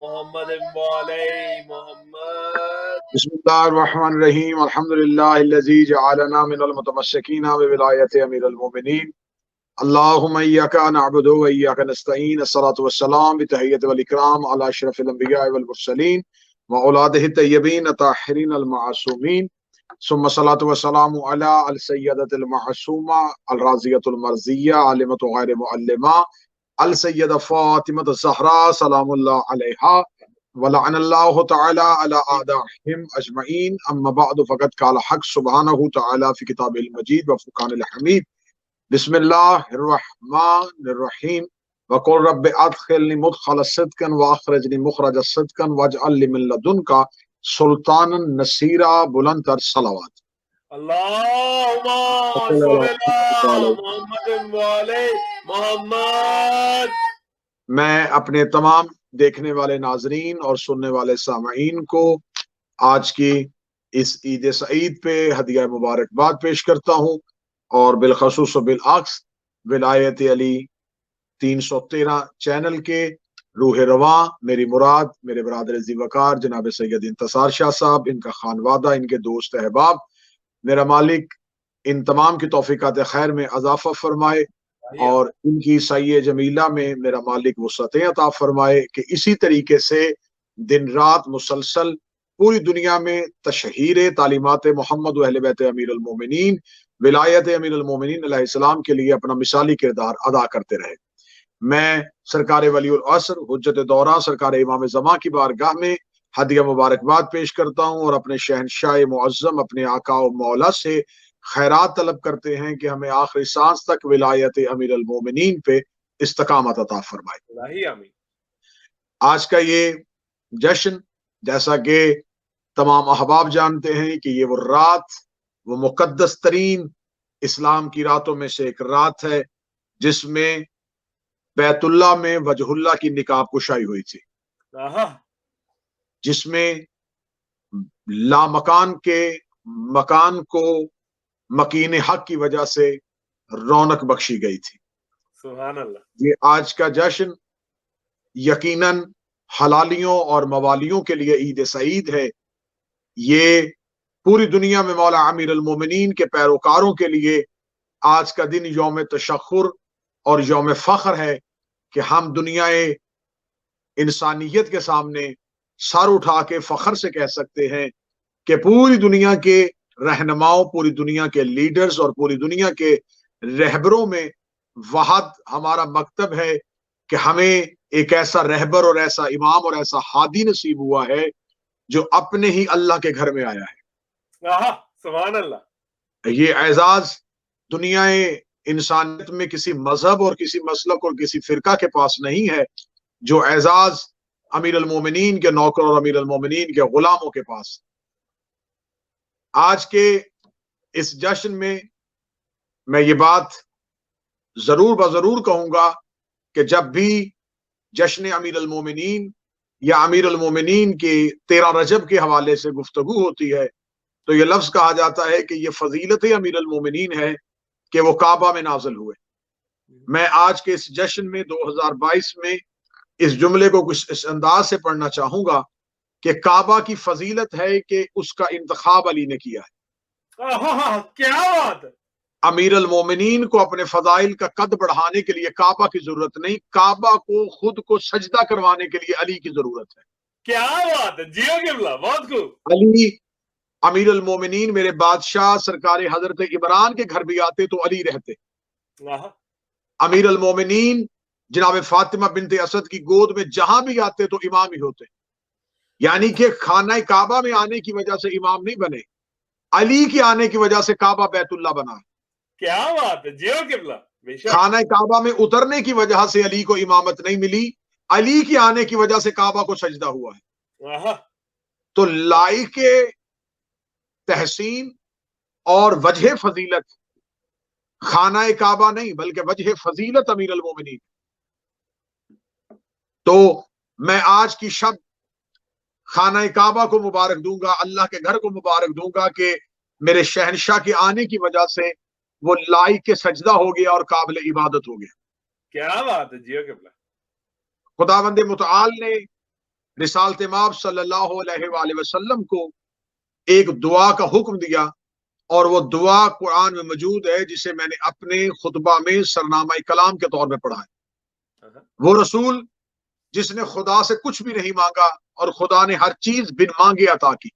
محمد وعلى محمد. بسم اللہ الرحمن الرحیم الحمدللہ الذی جعلنا من المتمسکین بولایت امیر المومنین اللہم ایاک نعبد و ایاک نستعین الصلاۃ والسلام بتحیت والاکرام علی اشرف الانبیاء والمرسلین واولادہ الطیبین الطاہرین المعصومین ثم الصلاۃ والسلام علی السیدۃ المعصومہ الراضیۃ المرضیہ عالمۃ غیر معلمہ السیدہ فاطمۃ الزہراء سلام اللہ علیہا ولعن اللہ تعالی علی اعدائہم اجمعین اما بعد فقد قال حق سبحانہ تعالی فی کتاب المجید وفرقان الحمید بسم اللہ الرحمن الرحیم وقل رب ادخلنی مدخل صدق واخرجنی مخرج صدق واجعل لی من لدنک سلطانا نصیرا بلند تر صلوات. اللہم صل علی محمد وعلى محمد. میں اپنے تمام دیکھنے والے ناظرین اور سننے والے سامعین کو آج کی اس عید سعید پہ ہدیہ مبارکباد پیش کرتا ہوں، اور بالخصوص و بالعکس ولایت علی 313 چینل کے روح رواں میری مراد میرے برادر عزیز وقار جناب سید انتصار شاہ صاحب، ان کا خانوادہ، ان کے دوست احباب، میرا مالک ان تمام کی توفیقات خیر میں اضافہ فرمائے اور ان کی سعی جمیلہ میں میرا مالک وسعتیں عطا فرمائے کہ اسی طریقے سے دن رات مسلسل پوری دنیا میں تشہیر تعلیمات محمد و اہل بیت امیر المومنین ولایت امیر المومنین علیہ السلام کے لیے اپنا مثالی کردار ادا کرتے رہے. میں سرکار ولی العصر حجت دورہ سرکار امام زمان کی بارگاہ میں ہدیہ مبارکباد پیش کرتا ہوں اور اپنے شہنشاہ معظم اپنے آقا و مولا سے خیرات طلب کرتے ہیں کہ ہمیں آخری سانس تک ولایت امیر المومنین پہ استقامت عطا فرمائے. آج کا یہ جشن جیسا کہ تمام احباب جانتے ہیں کہ یہ وہ رات، وہ مقدس ترین اسلام کی راتوں میں سے ایک رات ہے جس میں بیت اللہ میں وجہ اللہ کی نقاب کشائی ہوئی تھی، جس میں لامکان کے مکان کو مکین حق کی وجہ سے رونق بخشی گئی تھی. سبحان اللہ. یہ آج کا جشن یقیناً حلالیوں اور موالیوں کے لیے عید سعید ہے. یہ پوری دنیا میں مولا امیر المومنین کے پیروکاروں کے لیے آج کا دن یوم تشخر اور یوم فخر ہے کہ ہم دنیا انسانیت کے سامنے سر اٹھا کے فخر سے کہہ سکتے ہیں کہ پوری دنیا کے رہنماؤں، پوری دنیا کے لیڈرز اور پوری دنیا کے رہبروں میں وحد ہمارا مکتب ہے کہ ہمیں ایک ایسا رہبر اور ایسا امام اور ایسا ہادی نصیب ہوا ہے جو اپنے ہی اللہ کے گھر میں آیا ہے. سبحان اللہ. یہ اعزاز دنیا انسانیت میں کسی مذہب اور کسی مسلک اور کسی فرقہ کے پاس نہیں ہے جو اعزاز امیر المومنین کے نوکر اور امیر المومنین کے غلاموں کے پاس. آج کے اس جشن میں یہ بات ضرور بضرور کہوں گا کہ جب بھی جشن امیر المومنین یا امیر المومنین کی 13 رجب کے حوالے سے گفتگو ہوتی ہے تو یہ لفظ کہا جاتا ہے کہ یہ فضیلت امیر المومنین ہے کہ وہ کعبہ میں نازل ہوئے. میں آج کے اس جشن میں 2022 میں اس جملے کو کچھ اس انداز سے پڑھنا چاہوں گا کہ کعبہ کی فضیلت ہے کہ اس کا انتخاب علی نے کیا ہے. کیا بات ہے. امیر المومنین کو اپنے فضائل کا قد بڑھانے کے لیے کعبہ کی ضرورت نہیں، کعبہ کو خود کو سجدہ کروانے کے لیے علی کی ضرورت ہے. کیا بات ہے. جیو قبلہ، بہت خوب. علی امیر المومنین میرے بادشاہ سرکار حضرت عمران کے گھر بھی آتے تو علی رہتے. امیر المومنین جناب فاطمہ بنت اسد کی گود میں جہاں بھی آتے تو امام ہی ہوتے. یعنی کہ خانہ کعبہ میں آنے کی وجہ سے امام نہیں بنے، علی کے آنے کی وجہ سے کعبہ بیت اللہ بنا. کیا بات ہے. جیو قبلہ. خانہ کعبہ میں اترنے کی وجہ سے علی کو امامت نہیں ملی، علی کے آنے کی وجہ سے کعبہ کو سجدہ ہوا ہے. تو لائق تحسین اور وجہ فضیلت خانہ کعبہ نہیں بلکہ وجہ فضیلت امیر المومنین. تو میں آج کی شب خانہ کعبہ کو مبارک دوں گا، اللہ کے گھر کو مبارک دوں گا کہ میرے شہنشاہ کے آنے کی وجہ سے وہ لائق کے سجدہ ہو گیا اور قابل عبادت ہو گیا. کیا بات ہے. جیو قبلہ. خداوند متعال نے رسالت مآب صلی اللہ علیہ وآلہ وسلم کو ایک دعا کا حکم دیا، اور وہ دعا قرآن میں موجود ہے جسے میں نے اپنے خطبہ میں سرنامہ کلام کے طور پہ پڑھا ہے۔ وہ رسول جس نے خدا سے کچھ بھی نہیں مانگا اور خدا نے ہر چیز بن مانگے عطا کی۔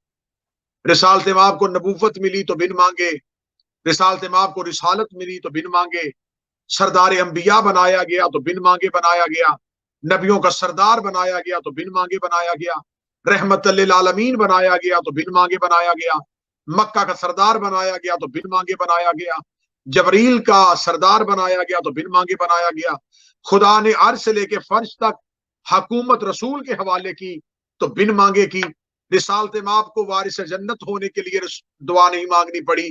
رسالت مآب کو نبوت ملی تو بن مانگے، رسالت مآب کو رسالت ملی تو بن مانگے، سردار انبیاء بنایا گیا تو بن مانگے بنایا گیا، نبیوں کا سردار بنایا گیا تو بن مانگے بنایا گیا، رحمت للعالمین بنایا گیا تو بن مانگے بنایا گیا، مکہ کا سردار بنایا گیا تو بن مانگے بنایا گیا، جبریل کا سردار بنایا گیا تو بن مانگے بنایا گیا، خدا نے عرش سے لے کے فرش تک حکومت رسول کے حوالے کی تو بن مانگے کی۔ رسالت مآب کو وارث جنت ہونے کے لیے دعا نہیں مانگنی پڑی،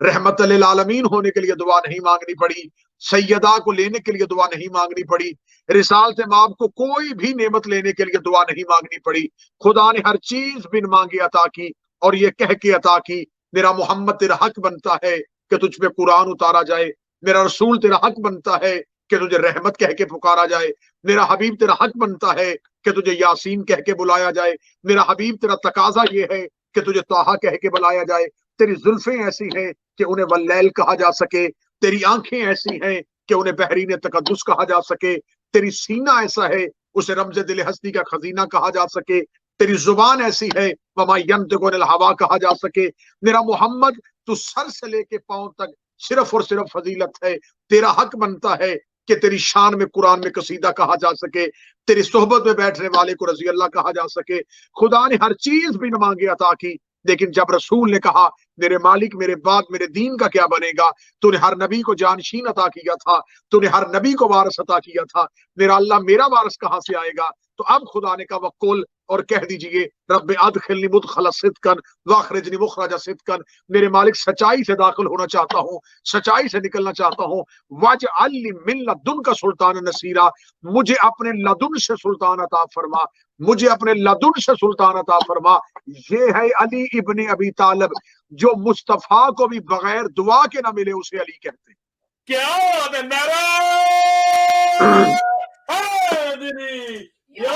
رحمت للعالمین ہونے کے لیے دعا نہیں مانگنی پڑی، سیدہ کو لینے کے لیے دعا نہیں مانگنی پڑی، رسالت مآب کو کوئی بھی نعمت لینے کے لیے دعا نہیں مانگنی پڑی۔ خدا نے ہر چیز بن مانگے عطا کی اور یہ کہہ کے عطا کی، میرا محمد تیرا حق بنتا ہے کہ تجھ پہ قرآن اتارا جائے، میرا رسول تیرا حق بنتا ہے کہ تجھے رحمت کہہ کے پکارا جائے، میرا حبیب تیرا حق بنتا ہے کہ تجھے یاسین کہہ کے بلایا جائے، میرا حبیب تیرا تقاضا یہ ہے کہ تجھے طٰہٰ کہہ کے بلایا جائے، تیری زلفیں ایسی ہیں کہ انہیں واللیل کہا جا سکے، تیری آنکھیں ایسی ہیں کہ انہیں بحرین تقدس کہا جا سکے، تیری سینہ ایسا ہے اسے رمز دل ہستی کا خزینہ کہا جا سکے، تیری زبان ایسی ہے وما ینطق عن الہویٰ کہا جا سکے۔ میرا محمد تو سر سے لے کے پاؤں تک صرف اور صرف فضیلت ہے، تیرا حق بنتا ہے کہ تیری شان میں قرآن میں قصیدہ کہا جا سکے، تیری صحبت میں بیٹھنے والے کو رضی اللہ کہا جا سکے۔ خدا نے ہر چیز بن مانگے عطا کی، لیکن جب رسول نے کہا میرے مالک میرے بعد میرے دین کا کیا بنے گا، تو نے ہر نبی کو جانشین عطا کیا تھا، تو نے ہر نبی کو وارث عطا کیا تھا، میرا اللہ میرا وارث کہاں سے آئے گا؟ تو اب خدا نے کہا وقل، اور کہہ دیجئے رب ادخلنی مدخل صدق واخرجنی مخرج صدق، میرے مالک سچائی سے داخل ہونا چاہتا ہوں، سچائی سے نکلنا چاہتا ہوں، واجعل لی من لدنک سلطان نصیرا، مجھے اپنے لدن سے سلطان عطا فرما، مجھے اپنے لدن سے سلطان عطا فرما۔ یہ ہے علی ابن ابی طالب، جو مصطفیٰ کو بھی بغیر دعا کے نہ ملے اسے علی کہتے ہیں۔ کیا بات ہے، نعرہ حیدری یا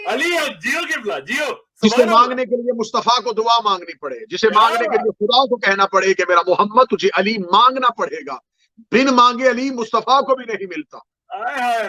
علی، جیو قبلہ جیو۔ جسے مانگنے کے لیے مصطفیٰ کو دعا مانگنی پڑے، جسے مانگنے کے لیے خدا کو کہنا پڑے کہ میرا محمد تجھے علی مانگنا پڑے گا، بن مانگے علی مصطفیٰ کو بھی نہیں ملتا۔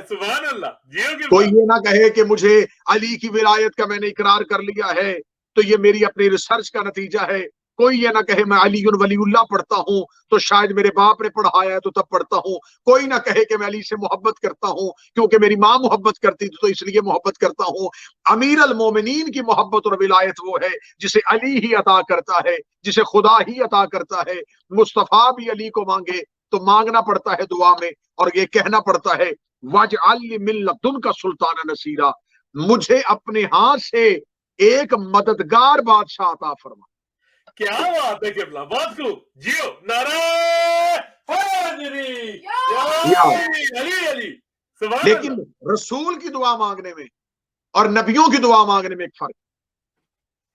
سبحان اللہ، جیو قبلہ۔ کوئی یہ نہ کہے کہ مجھے علی کی ولایت کا میں نے اقرار کر لیا ہے تو یہ میری اپنی ریسرچ کا نتیجہ ہے، کوئی یہ نہ کہے میں علی ولی اللہ پڑھتا ہوں تو شاید میرے باپ نے پڑھایا ہے تو تب پڑھتا ہوں، کوئی نہ کہے کہ میں علی سے محبت کرتا ہوں کیونکہ میری ماں محبت کرتی تھی تو اس لیے محبت کرتا ہوں۔ امیر المومنین کی محبت اور ولایت وہ ہے جسے علی ہی عطا کرتا ہے، جسے خدا ہی عطا کرتا ہے۔ مصطفیٰ بھی علی کو مانگے تو مانگنا پڑتا ہے دعا میں، اور یہ کہنا پڑتا ہے واجعل لی من لدنک سلطان نصیرا، مجھے اپنے ہاتھ سے ایک مددگار بادشاہ عطا فرما۔ کیا بات ہے قبلہ، بہت خوب، جیو، نعرہ حیدری یا علی علی، سبحان لیکن اللہ۔ رسول کی دعا مانگنے میں اور نبیوں کی دعا مانگنے میں ایک فرق۔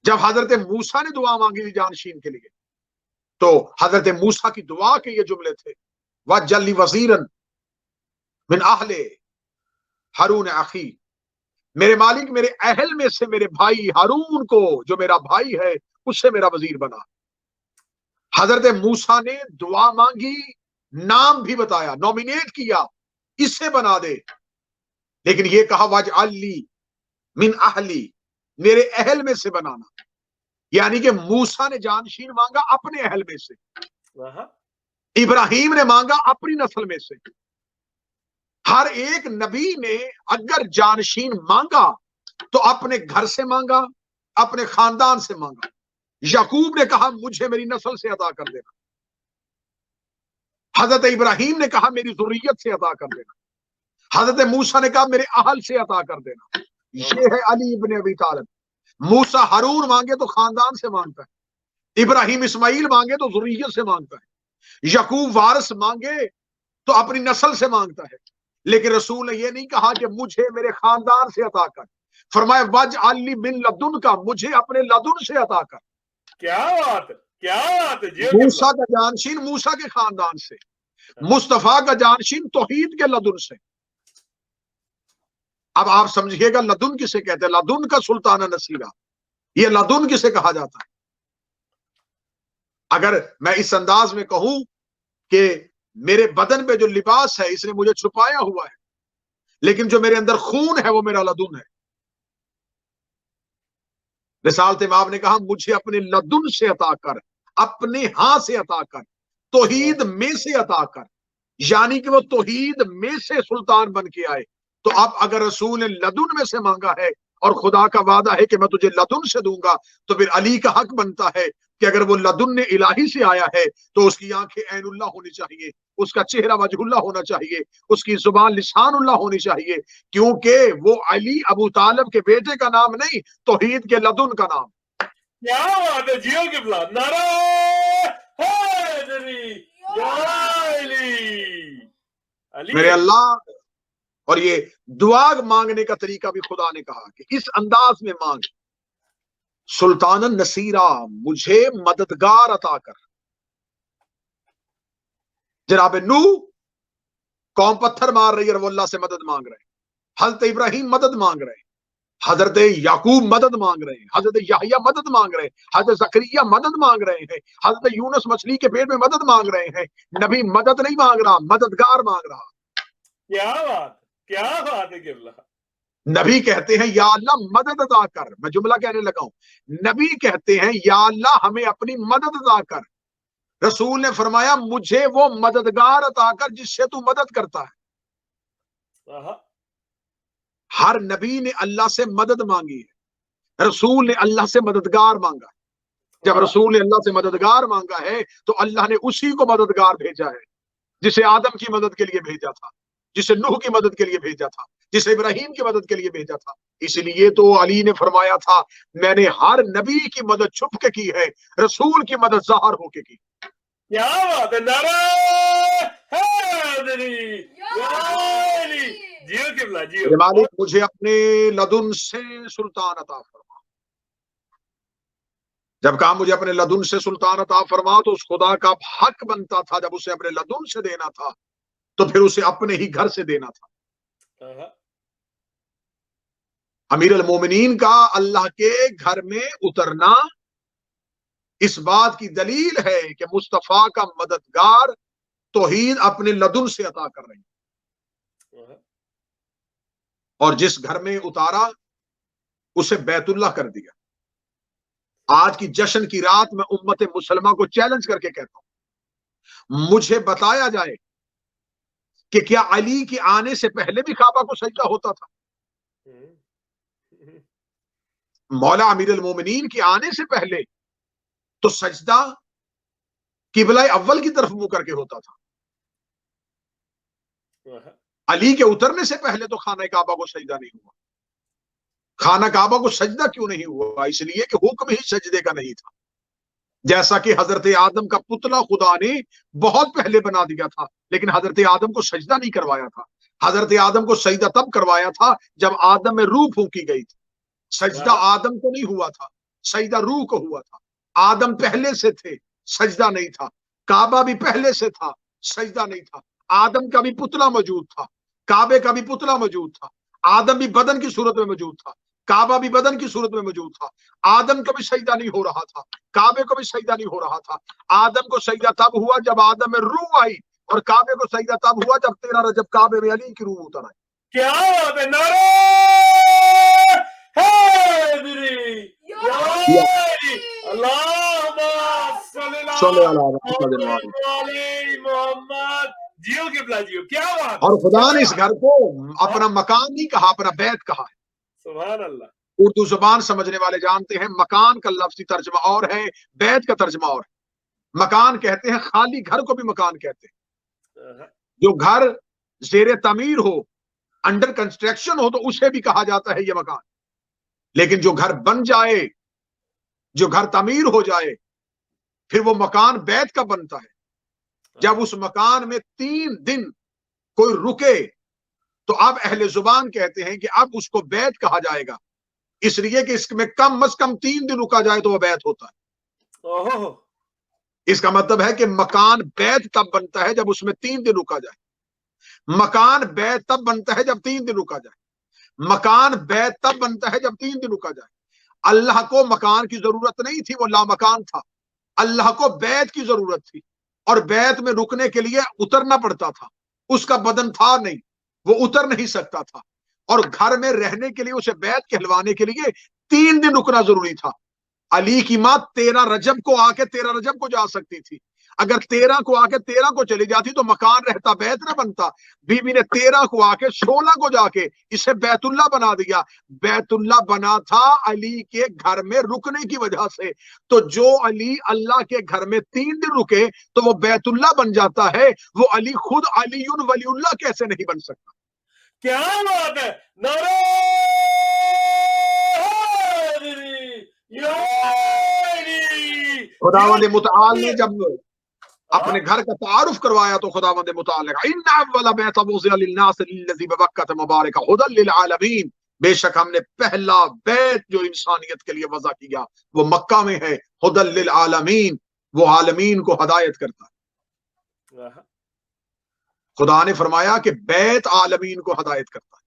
جب حضرت موسیٰ نے دعا مانگی تھی جانشین کے لیے تو حضرت موسیٰ کی دعا کے یہ جملے تھے وَاجْعَل لِّی وَزِیرًا مِّنْ أَهْلِی ہارون اخی، میرے مالک میرے اہل میں سے میرے بھائی ہارون کو جو میرا بھائی ہے اس سے میرا وزیر بنا۔ حضرت موسیٰ نے دعا مانگی، نام بھی بتایا، نومینیٹ کیا اس سے بنا دے، لیکن یہ کہا واجعل لی من اہلی، میرے اہل میں سے بنانا، یعنی کہ موسیٰ نے جانشین مانگا اپنے اہل میں سے، ابراہیم نے مانگا اپنی نسل میں سے۔ ہر ایک نبی نے اگر جانشین مانگا تو اپنے گھر سے مانگا، اپنے خاندان سے مانگا۔ یعقوب نے کہا مجھے میری نسل سے عطا کر دینا، حضرت ابراہیم نے کہا میری ذریت سے عطا کر دینا، حضرت موسیٰ نے کہا میرے اہل سے عطا کر دینا۔ یہ ہے علی ابن ابی طالب۔ موسیٰ ہارون مانگے تو خاندان سے مانگتا ہے، ابراہیم اسماعیل مانگے تو ذریت سے مانگتا ہے، یعقوب وارث مانگے تو اپنی نسل سے مانگتا ہے، لیکن رسول نے یہ نہیں کہا کہ مجھے میرے خاندان سے عطا کر، فرمایا واجعل لی من لدنک، مجھے اپنے لدن سے عطا کر۔ کیا بات ہے، کیا بات ہے، موسیٰ کا جانشین موسیٰ کے خاندان سے، مصطفیٰ کا جانشین توحید کے لدن سے۔ اب آپ سمجھیے گا لدن کسے کہتے ہیں، لدن کا سلطان نصیرہ، یہ لدن کسے کہا جاتا ہے؟ اگر میں اس انداز میں کہوں کہ میرے بدن پہ جو لباس ہے اس نے مجھے چھپایا ہوا ہے، لیکن جو میرے اندر خون ہے وہ میرا لدن ہے۔ رسالت امام نے کہا مجھے اپنے لدن سے عطا کر، اپنے ہاں سے عطا کر، توحید میں سے عطا کر، یعنی کہ وہ توحید میں سے سلطان بن کے آئے۔ تو اب اگر رسول نے لدن میں سے مانگا ہے اور خدا کا وعدہ ہے کہ میں تجھے لدن سے دوں گا، تو پھر علی کا حق بنتا ہے کہ اگر وہ لدن الہی سے آیا ہے تو اس کی آنکھیں عین اللہ ہونی چاہیے، اس کا چہرہ وجہ اللہ ہونا چاہیے، اس کی زبان لسان اللہ ہونی چاہیے، کیونکہ وہ علی ابو طالب کے بیٹے کا نام نہیں، توحید کے لدن کا نام۔ کیا بات ہے جیو قبلہ، نعرہ حیدری یا علی میرے اللہ، اور یہ دعا مانگنے کا طریقہ بھی خدا نے کہا کہ اس انداز میں مانگ، سلطان نصیرہ مجھے مددگار عطا کر۔ جناب نوح قوم پتھر مار رہی ہے اور وہ اللہ سے مدد مانگ رہے ہیں، حضرت ابراہیم مدد مانگ رہے ہیں، حضرت یعقوب مدد مانگ رہے ہیں، حضرت یحییٰ مدد مانگ رہے ہیں، حضرت زکریا مدد مانگ رہے ہیں، حضرت یونس مچھلی کے پیٹ میں مدد مانگ رہے ہیں۔ نبی مدد نہیں مانگ رہا، مددگار مانگ رہا۔ کیا بات ہے قبلہ۔ نبی کہتے ہیں یا اللہ مدد عطا کر، میں جملہ کہنے لگا ہوں، نبی کہتے ہیں یا اللہ ہمیں اپنی مدد عطا کر۔ رسول نے فرمایا مجھے وہ مددگار عطا کر جس سے تو مدد کرتا ہے۔ ہر نبی نے اللہ سے مدد مانگی ہے، رسول نے اللہ سے مددگار مانگا ہے۔ جب رسول نے اللہ سے مددگار مانگا ہے تو اللہ نے اسی کو مددگار بھیجا ہے جسے آدم کی مدد کے لیے بھیجا تھا، جسے نوح کی مدد کے لیے بھیجا تھا، جسے ابراہیم کی مدد کے لیے بھیجا تھا۔ اس لیے تو علی نے فرمایا تھا میں نے ہر نبی کی مدد چھپ کے کی ہے، رسول کی مدد ظاہر ہو کے کی۔ کیا بات ہے، نعرہ حیدری یا علی، جیو قبلہ جیو۔ مالک مجھے اپنے لدن سے سلطان عطا فرما۔ جب کہا مجھے اپنے لدن سے سلطان عطا فرما تو اس خدا کا حق بنتا تھا جب اسے اپنے لدن سے دینا تھا تو پھر اسے اپنے ہی گھر سے دینا تھا۔ امیر المومنین کا اللہ کے گھر میں اترنا اس بات کی دلیل ہے کہ مصطفیٰ کا مددگار توحید اپنے لدن سے عطا کر رہے ہیں، اور جس گھر میں اتارا اسے بیت اللہ کر دیا۔ آج کی جشن کی رات میں امت مسلمہ کو چیلنج کر کے کہتا ہوں، مجھے بتایا جائے کہ کیا علی کے آنے سے پہلے بھی کعبہ کو سجدہ ہوتا تھا؟ مولا امیر المومنین کے آنے سے پہلے تو سجدہ قبلہ اول کی طرف منہ کر کے ہوتا تھا۔ علی کے اترنے سے پہلے تو خانہ کعبہ کو سجدہ نہیں ہوا۔ خانہ کعبہ کو سجدہ کیوں نہیں ہوا؟ اس لیے کہ حکم ہی سجدے کا نہیں تھا۔ جیسا کہ حضرت آدم کا پتلا خدا نے بہت پہلے بنا دیا تھا لیکن حضرت آدم کو سجدہ نہیں کروایا تھا۔ حضرت آدم کو سجدہ تب کروایا تھا جب آدم میں روح پھونکی گئی تھی۔ سجدہ آدم کو نہیں ہوا تھا، سجدہ روح کو ہوا تھا۔ آدم پہلے سے تھے، سجدہ نہیں تھا۔ کعبہ بھی پہلے سے تھا، سجدہ نہیں تھا۔ آدم کا بھی پتلا موجود تھا، کعبے کا بھی پتلا موجود تھا۔ آدم بھی بدن کی صورت میں موجود تھا، کعبہ بھی بدن کی صورت میں موجود تھا۔ آدم کو بھی سجدہ نہیں ہو رہا تھا، کعبے کو بھی سجدہ نہیں ہو رہا تھا۔ آدم کو سجدہ تب ہوا جب آدم میں روح آئی، اور کعبے کو سجدہ تب ہوا جب 13 رجب کعبے میں علی کی روح اتر آئی۔ کیا بات ہے، نعرہ حیدری یا علی، اللہم صلی علی محمد، جیو قبلہ جیو۔ کیا بات، اور خدا نے اس گھر کو اپنا مکان نہیں کہا، اپنا بیت کہا ہے۔ سبحان اللہ۔ اردو زبان سمجھنے والے جانتے ہیں مکان کا لفظی ترجمہ اور ہے، بیت کا ترجمہ اور ہے۔ مکان کہتے ہیں خالی گھر کو بھی مکان کہتے ہیں۔ جو گھر زیر تعمیر ہو، انڈر کنسٹرکشن ہو، تو اسے بھی کہا جاتا ہے یہ مکان۔ لیکن جو گھر بن جائے، جو گھر تعمیر ہو جائے، پھر وہ مکان بیت کا بنتا ہے۔ جب اس مکان میں 3 دن کوئی رکے تو اب اہل زبان کہتے ہیں کہ اب اس کو بیت کہا جائے گا، اس لیے کہ اس میں کم از کم 3 دن رکا جائے تو وہ بیت ہوتا ہے۔ اس کا مطلب ہے کہ مکان بیت تب بنتا ہے جب اس میں 3 دن رکا جائے۔ مکان بیت تب بنتا ہے جب 3 دن رکا جائے۔ مکان بیت تب بنتا ہے جب 3 دن رکا جائے. اللہ کو مکان کی ضرورت نہیں تھی, وہ لامکان تھا. اللہ کو بیت کی ضرورت تھی, اور بیت میں رکنے کے لیے اترنا پڑتا تھا. اس کا بدن تھا نہیں, وہ اتر نہیں سکتا تھا, اور گھر میں رہنے کے لیے اسے بیت کہلوانے کے لیے 3 دن رکنا ضروری تھا. علی کی ماں 13 رجب کو آ کے 13 رجب کو جا سکتی تھی. اگر 13 کو آ کے 13 کو چلی جاتی تو مکان رہتا, بیت نہ بنتا. بی بی نے 13 کو آ کے 16 کو جا کے اسے بیت اللہ بنا دیا. بیت اللہ بنا تھا علی کے گھر میں رکنے کی وجہ سے. تو جو علی اللہ کے گھر میں 3 دن رکے تو وہ بیت اللہ بن جاتا ہے. وہ علی خود علی ولی اللہ کیسے نہیں بن سکتا؟ کیا بات ہے. نعرہ خداوند متعال نے جب اپنے گھر کا تعارف کروایا تو خداوند متعال نے کہا ان اول بیت وضع للناس للذی ببکۃ مبارک ھدی للعالمین. بے شک ہم نے پہلا بیت جو انسانیت کے لیے وضع کیا وہ مکہ میں ہے, ھدی للعالمین, وہ عالمین کو ہدایت کرتا ہے. خدا نے فرمایا کہ بیت عالمین کو ہدایت کرتا ہے.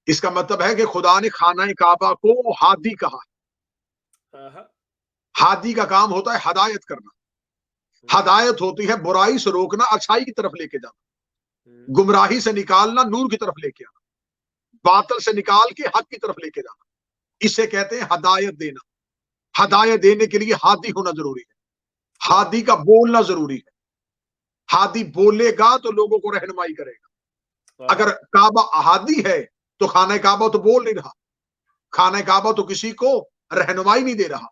اس کا مطلب ہے کہ خدا نے خانہ کعبہ کو ہادی کہا ہے. ہادی کا کام ہوتا ہے ہدایت کرنا. ہدایت ہوتی ہے برائی سے روکنا, اچھائی کی طرف لے کے جانا, گمراہی سے نکالنا, نور کی طرف لے کے آنا, باطل سے نکال کے حق کی طرف لے کے جانا. اسے کہتے ہیں ہدایت دینا. ہدایت دینے کے لیے ہادی ہونا ضروری ہے, ہادی کا بولنا ضروری ہے. ہادی بولے گا تو لوگوں کو رہنمائی کرے گا. اگر کعبہ ہادی ہے تو خانہ کعبہ تو بول نہیں رہا, خانہ کعبہ تو کسی کو رہنمائی نہیں دے رہا,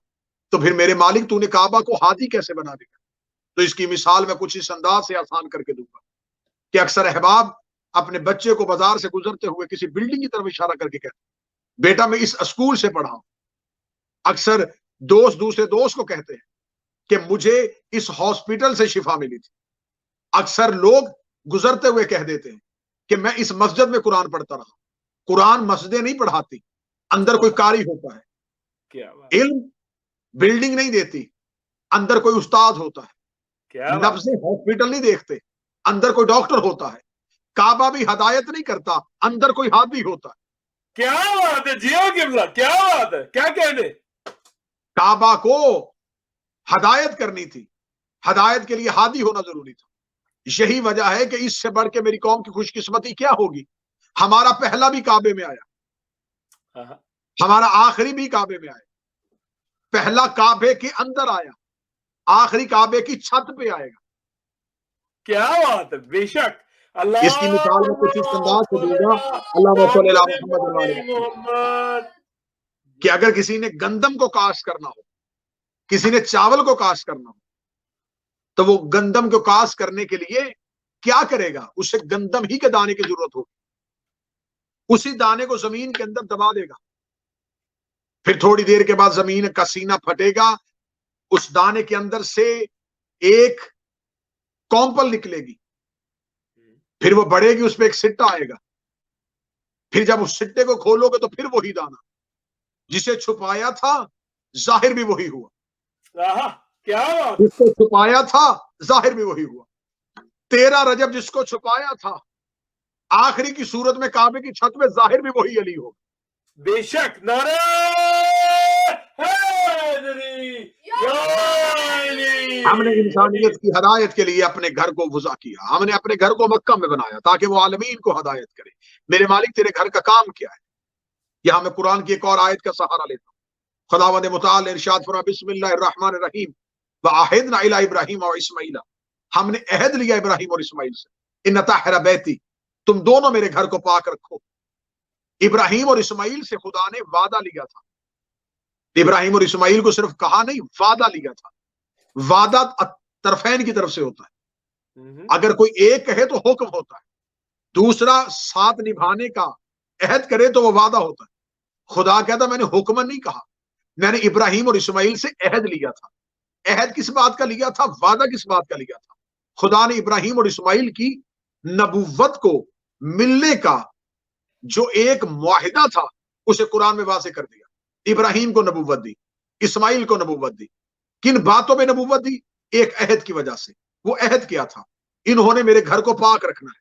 تو پھر میرے مالک تو نے کعبہ کو ہادی کیسے بنا دیا؟ تو اس کی مثال میں کچھ اس انداز سے آسان کر کے دوں گا کہ اکثر احباب اپنے بچے کو بازار سے گزرتے ہوئے کسی بلڈنگ کی طرف اشارہ کر کے کہتے ہیں بیٹا میں اس اسکول سے پڑھا ہوں. اکثر دوست دوسرے دوست کو کہتے ہیں کہ مجھے اس ہاسپٹل سے شفا ملی تھی. اکثر لوگ گزرتے ہوئے کہہ دیتے ہیں کہ میں اس مسجد میں قرآن پڑھتا رہا. قرآن مسجدیں نہیں پڑھاتی, اندر کوئی قاری ہوتا ہے. علم بلڈنگ نہیں دیتی, اندر کوئی استاد ہوتا ہے. نبض ہاسپٹل نہیں دیکھتے, اندر کوئی ڈاکٹر ہوتا ہے. کعبہ بھی ہدایت نہیں کرتا, اندر کوئی ہادی ہوتا ہے. کیا بات ہے جیو قبلہ, کیا بات ہے, کیا کہنے. کعبہ کو ہدایت کرنی تھی, ہدایت کے لیے ہادی ہونا ضروری تھا. یہی وجہ ہے کہ اس سے بڑھ کے میری قوم کی خوش قسمتی کیا ہوگی. ہمارا پہلا بھی کعبے میں آیا, ہمارا آخری بھی کعبے میں آیا. پہلا کعبے کے اندر آیا, آخری کعبے کی چھت پہ آئے گا. کیا بات ہے. بے شک اللہ اس کی مثال میں کچھ اس انداز سے دوں گا, اللہ صلی اللہ محمد, کہ اگر کسی نے گندم کو کاشت کرنا ہو, کسی نے چاول کو کاشت کرنا ہو, تو وہ گندم کو کاشت کرنے کے لیے کیا کرے گا؟ اسے گندم ہی کے دانے کی ضرورت ہوگی. اسی دانے کو زمین کے اندر دبا دے گا, پھر تھوڑی دیر کے بعد زمین کا سینہ پھٹے گا, اس دانے کے اندر سے ایک کونپل نکلے گی, پھر وہ بڑھے گی, اس پہ ایک سٹا آئے گا. پھر جب اس سٹے کو کھولو گے تو پھر وہی دانا جسے چھپایا تھا ظاہر بھی وہی ہوا. کیا جس کو چھپایا تھا ظاہر بھی وہی ہوا. 13 رجب جس کو چھپایا تھا آخری کی صورت میں کعبے کی چھت میں ظاہر بھی وہی علی ہوگا. بے شک. نعرہ حیدری. ہم نے انسانیت کی ہدایت کے لیے اپنے گھر کو وضع کیا, ہم نے اپنے گھر کو مکہ میں بنایا تاکہ وہ عالمین کو ہدایت کرے. میرے مالک تیرے گھر کا کام کیا ہے؟ یہاں میں قرآن کی ایک اور آیت کا سہارا لیتا ہوں. خداوند متعال نے ارشاد فرمایا بسم اللہ الرحمن الرحیم وعہدنا الی ابراہیم و اسماعیل, ہم نے عہد لیا ابراہیم اور اسماعیل سے, ان طہر بیتی, تم دونوں میرے گھر کو پاک رکھو. ابراہیم اور اسماعیل سے خدا نے وعدہ لیا تھا. ابراہیم اور اسماعیل کو صرف کہا نہیں, وعدہ لیا تھا. وعدہ طرفین کی طرف سے ہوتا ہے. اگر کوئی ایک کہے تو حکم ہوتا ہے, دوسرا ساتھ نبھانے کا عہد کرے تو وہ وعدہ ہوتا ہے. خدا کہتا میں نے حکم نہیں کہا, میں نے ابراہیم اور اسماعیل سے عہد لیا تھا. عہد کس بات کا لیا تھا؟ وعدہ کس بات کا لیا تھا؟ خدا نے ابراہیم اور اسماعیل کی نبوت کو ملنے کا جو ایک معاہدہ تھا اسے قرآن میں واضح کر دیا. ابراہیم کو نبوت دی, اسماعیل کو نبوت دی. کن باتوں میں نبوت دی؟ ایک عہد کی وجہ سے. وہ عہد کیا تھا؟ انہوں نے میرے گھر کو پاک رکھنا ہے,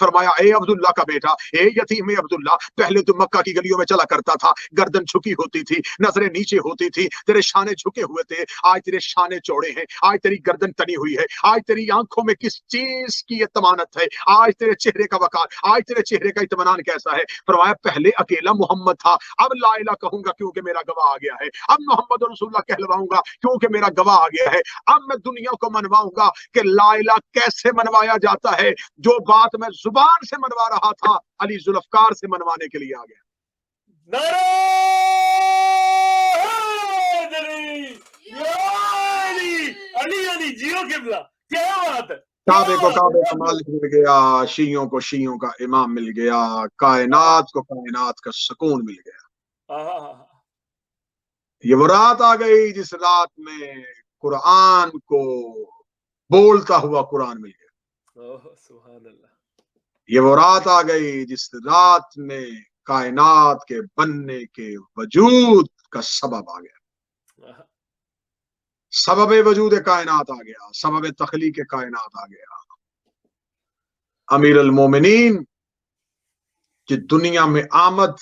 فرمایا اے عبداللہ کا بیٹا، اے یتیم عبداللہ، پہلے تو مکہ کی گلیوں میں چلا کرتا تھا، گردن جھکی ہوتی تھی، نظریں نیچے ہوتی تھی، تیرے شانے جھکے ہوئے تھے، آج تیرے شانے چوڑے ہیں، آج تیری گردن تنی ہوئی ہے، آج تیری آنکھوں میں کس چیز کی اطمانت ہے، آج تیرے چہرے کا وقار، آج تیرے چہرے کا اطمینان کیسا ہے؟ فرمایا پہلے اکیلا محمد تھا، اب لا الہ کہوں گا کیونکہ میرا گواہ آ گیا ہے، اب محمد رسول اللہ کہلواؤں گا کیونکہ میرا گواہ آ گیا ہے، اب میں دنیا کو منواؤں گا کہ لا الہ کیسے منوایا جاتا ہے، جو بات میں زبان سے منوا رہا تھا علی ذوالفقار سے منوانے کے لیے آ گیا۔ نعرہ حیدری، یا علی، علی علی جیو قبلہ، کیا بات ہے، کعبے کو کعبے کا مالک مل گیا، شیعوں کو شیعوں کا امام مل گیا، کائنات کو کائنات کا سکون مل گیا۔ یہ وہ رات آ گئی جس رات میں قرآن کو بولتا ہوا قرآن مل گیا، سبحان اللہ، یہ وہ رات آ گئی جس رات میں کائنات کے بننے کے وجود کا سبب آ گیا، سبب وجود کائنات آ گیا، سبب تخلیق کائنات آ گیا۔ امیر المومنین کی دنیا میں آمد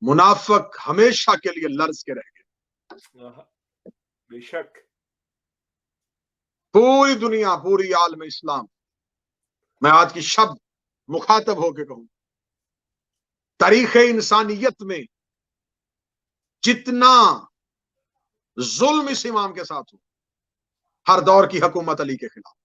منافق ہمیشہ کے لیے لرز کے رہ گئے، بے شک، پوری دنیا، پوری عالم اسلام، میں آج کی شب مخاطب ہو کے کہوں، تاریخ انسانیت میں جتنا ظلم اس امام کے ساتھ ہو، ہر دور کی حکومت علی کے خلاف،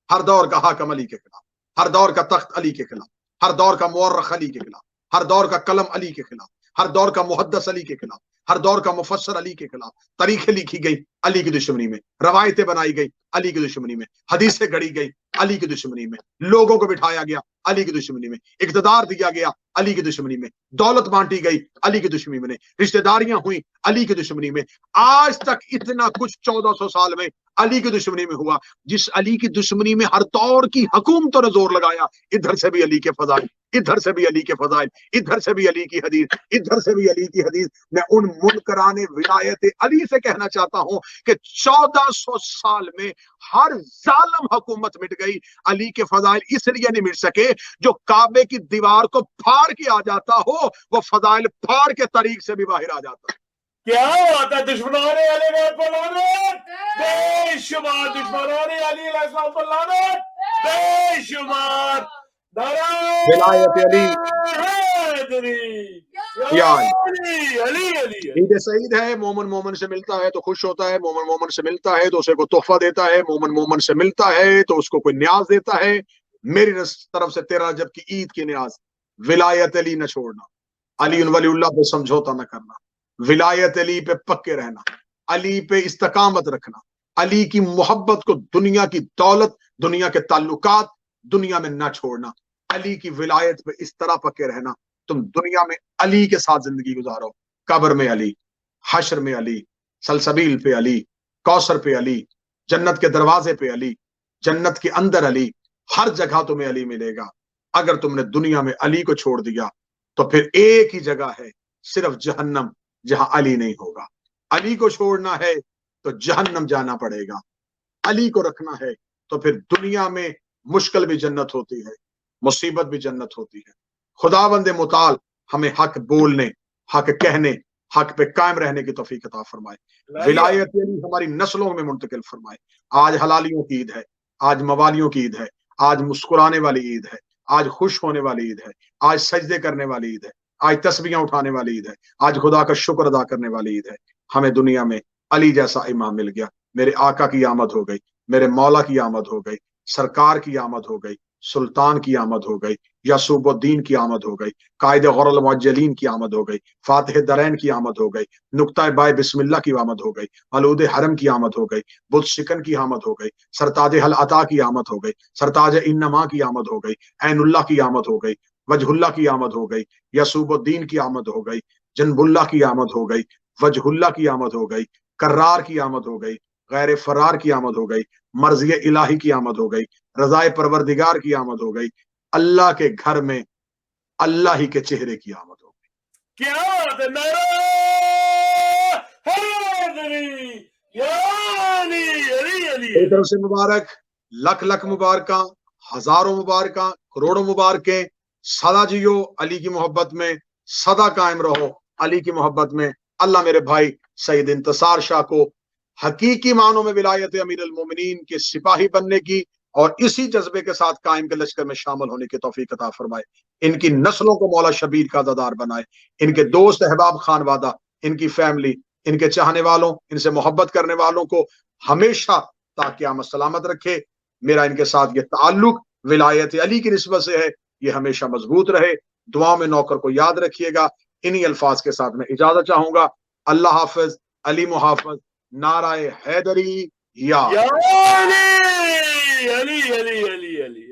ہر دور کا حاکم علی کے خلاف، ہر دور کا تخت علی کے خلاف، ہر دور کا مورخ علی کے خلاف، ہر دور کا قلم علی کے خلاف، ہر دور کا محدث علی کے خلاف، ہر دور کا مفسر علی کے خلاف، تاریخیں لکھی گئی علی کی دشمنی میں، روایتیں بنائی گئی علی کی دشمنی میں، حدیثیں گھڑی گئی علی کی دشمنی میں، لوگوں کو بٹھایا گیا علی کی دشمنی میں، اقتدار دیا گیا علی کی دشمنی میں، دولت بانٹی گئی علی کی دشمنی میں، رشتہ داریاں ہوئیں علی کی دشمنی میں، آج تک اتنا کچھ 1400 سال میں علی کی دشمنی میں ہوا، جس علی کی دشمنی میں ہر دور کی حکومتوں نے زور لگایا، ادھر سے بھی علی کے فضائل، ادھر سے بھی علی کے فضائل، ادھر سے بھی علی کی حدیث، ادھر سے بھی علی کی حدیث۔ میں ان منکران ولایت علی سے کہنا چاہتا ہوں کہ 1400 سال میں ہر ظالم حکومت مٹ گئی، علی کے فضائل اس لیے نہیں مٹ سکے، جو کعبے کی دیوار کو پھاڑ کے آ جاتا ہو وہ فضائل پھاڑ کے طریق سے بھی باہر آ جاتا ہے۔ کیا بات ہے، دشمنان علی پر لعنت، بے شمار دشمنان علی علیہ السلام پر لعنت، بے شمار، ولایت علی یا علی عید سعید ہے، مومن مومن سے ملتا ہے تو خوش ہوتا ہے، مومن مومن سے ملتا ہے تو اسے کوئی تحفہ دیتا ہے، مومن مومن سے ملتا ہے تو اس کو کوئی نیاز دیتا ہے۔ میری طرف سے 13 رجب کی عید کی نیاز، ولایت علی نہ چھوڑنا، علی ولی اللہ پہ سمجھوتا نہ کرنا، ولایت علی پہ پکے رہنا، علی پہ استقامت رکھنا، علی کی محبت کو دنیا کی دولت، دنیا کے تعلقات، دنیا میں نہ چھوڑنا، علی کی ولایت پہ اس طرح پکے رہنا تم دنیا میں علی کے ساتھ زندگی گزارو، قبر میں علی، حشر میں علی، سلسبیل پہ علی، کوثر پہ علی، جنت کے دروازے پہ علی، جنت کے اندر علی، ہر جگہ تمہیں علی ملے گا۔ اگر تم نے دنیا میں علی کو چھوڑ دیا تو پھر ایک ہی جگہ ہے، صرف جہنم، جہاں علی نہیں ہوگا۔ علی کو چھوڑنا ہے تو جہنم جانا پڑے گا، علی کو رکھنا ہے تو پھر دنیا میں مشکل بھی جنت ہوتی ہے، مصیبت بھی جنت ہوتی ہے۔ خداوند متعال ہمیں حق بولنے، حق کہنے، حق پہ قائم رہنے کی توفیق عطا فرمائے، ولایت علی ہماری نسلوں میں منتقل فرمائے۔ آج حلالیوں کی عید ہے، آج موالیوں کی عید ہے، آج مسکرانے والی عید ہے، آج خوش ہونے والی عید ہے، آج سجدے کرنے والی عید ہے، آج تسبیحاں اٹھانے والی عید ہے، آج خدا کا شکر ادا کرنے والی عید ہے۔ ہمیں دنیا میں علی جیسا امام مل گیا، میرے آقا کی آمد ہو گئی، میرے مولا کی آمد ہو گئی، سرکار کی آمد ہو گئی، سلطان کی آمد ہو گئی، یعصوب الدین کی آمد ہو گئی، قائد غر المعجلین کی آمد ہو گئی، فاتح درین کی آمد ہو گئی، نقطہ بائے بسم اللہ کی آمد ہو گئی، مولود حرم کی آمد ہو گئی، بت شکن کی آمد ہو گئی، سرتاج حل عطا کی آمد ہو گئی، سرتاج انما کی آمد ہو گئی، عین اللہ کی آمد ہو گئی، وجہ اللہ کی آمد ہو گئی، یعصوب الدین کی آمد ہو گئی، جنب اللہ کی آمد ہو گئی، وجہ اللہ کی آمد ہو گئی، کرار کی آمد ہو گئی، غیر فرار کی آمد ہو گئی، مرضی الہی کی آمد ہو گئی، رضائے پروردگار کی آمد ہو گئی، اللہ کے گھر میں اللہ ہی کے چہرے کی آمد ہو گئی۔ کیا بات ہے، نعرہ حیدری، یا علی علی علی ایک طرف سے مبارک لکھ لکھ مبارکاں، ہزاروں مبارکاں، کروڑوں مبارکیں. سدا جیو علی کی محبت میں، سدا قائم رہو علی کی محبت میں. اللہ میرے بھائی سید انتصار شاہ کو حقیقی معنوں میں ولایت امیر المومنین کے سپاہی بننے کی اور اسی جذبے کے ساتھ قائم کے لشکر میں شامل ہونے کی توفیق عطا فرمائے. ان کی نسلوں کو مولا شبیر کا عزادار بنائے. ان کے دوست احباب خانوادہ، ان کی فیملی، ان کے چاہنے والوں، ان سے محبت کرنے والوں کو ہمیشہ تا قیامت سلامت رکھے. میرا ان کے ساتھ یہ تعلق ولایت علی کی نسبت سے ہے، یہ ہمیشہ مضبوط رہے. دعا میں نوکر کو یاد رکھیے گا. انہی الفاظ کے ساتھ میں اجازت چاہوں گا. اللہ حافظ. علی محافظ. نعرہ حیدری یا علی علی علی علی علی.